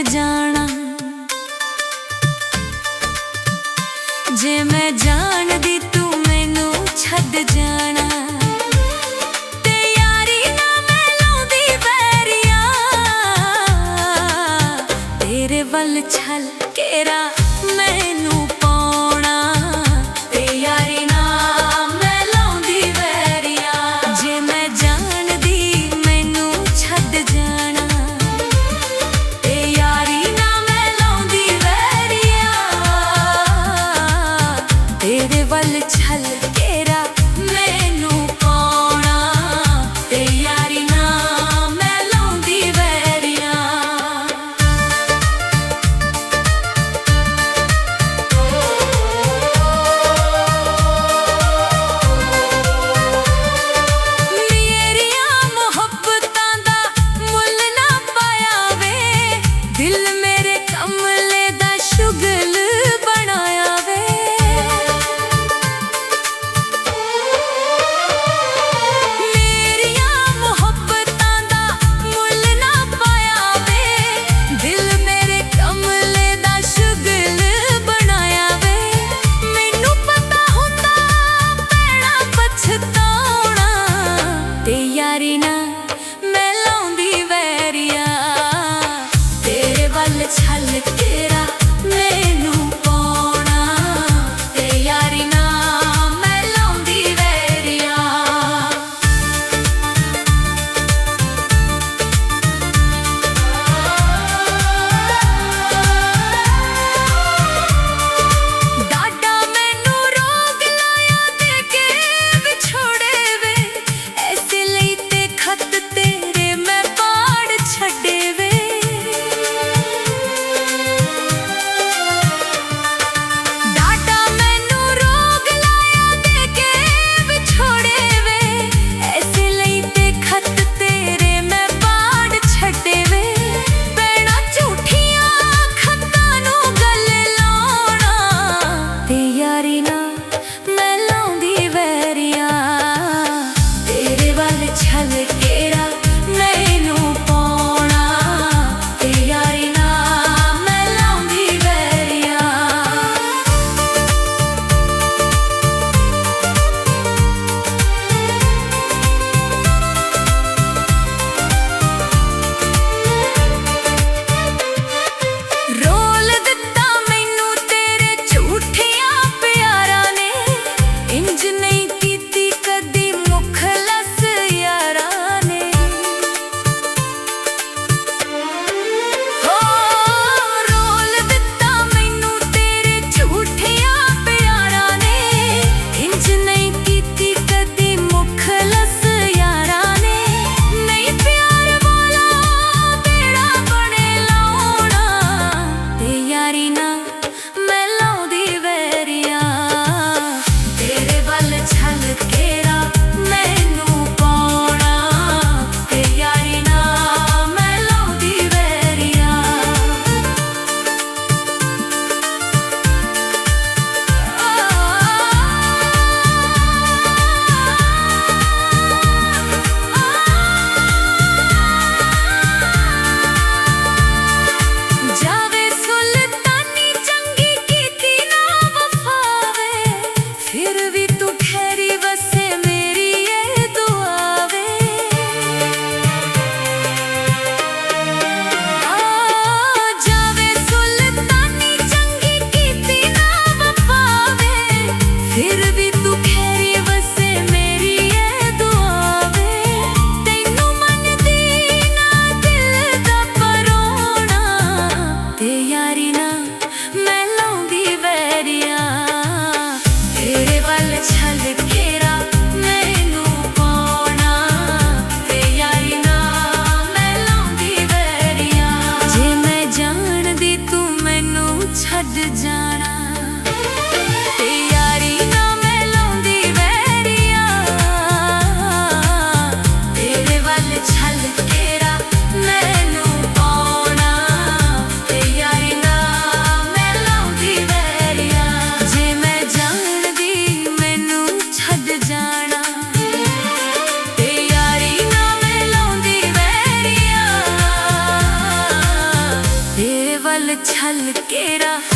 जाना। जे मैं जानदी तू मैनू छड्ड जाना, ते यारी ना मैं लाउंदी बैरिया, तेरे वल छल केरा मैनू पाउणा, ते यारी ना मैं लाउंदी बैरिया। जे मैं जानदी मैनू छड्ड जाना, ते यारी ना मैं लाउंदी बैरिया, तेरे वल छल केरा मैनू पाउणा, ते यारी ना मैं लाउंदी बैरिया। यारी ना मैं लाउंदी बैरिया, तेरे वल छल केरा मैनू पाउणा, ते यारी ना मैं लाउंदी बैरिया। डाडा मैनू रोग लाया दे के विछोड़े वे, ऐसे खत तेरे मैं पाड़ छड्डे वे। डाडा मैनू रोग लाया दे के विछोड़े वे, ऐसे लईते खत तेरे मैं पाड़ छड्डे वे। पैना झूठियां खतां नू गले लाउणा, ते यारी ना मैं लाउंदी बैरिया, तेरे वल छल केरा मैनू पाउणा, ते यारी ना मैं लाउंदी बैरिया। रोल दित्ता मैनू तेरे झूठियां प्यारां ने, इंज नहीं कीती कदी मुखलस यारां ने। हो रोल दित्ता मैनू तेरे झूठियां प्यारां ने, इंज नहीं कीती कदी मुखलस यारां ने। नहीं प्यार वाला बेड़ा बने लाउणा, ते यारी ना मैं लाउंदी बैरिया, तेरे वल छल केरा मैनू पाउणा, ते यारी ना मैं लाउंदी बैरिया। जावे सुल्तानी चंगी कीती ना वफावे, फिर भी तू ठहरी वसे मेरी ये दुआ वे। जावे सुल्तानी चंगी कीती ना वफावे, फिर भी तू ठहरी वसे मेरी ये दुआ वे। तैनू मनदी ना दिल दा परोणा, ते यारी ना मैं लाउंदी बैरिया, तेरे वल छल केरा मैनू पाउणा, ते यारी ना मैं लाउंदी बैरिया। जे मैं जानदी तू मैनू छड्ड जाना, ते यारी ना मैं लाउंदी बैरिया, तेरे वल छल केरा मैनू पाउणा, ते यारी ना मैं लाउंदी बैरिया। जे मैं जानदी मैनू छड्ड हल्के राह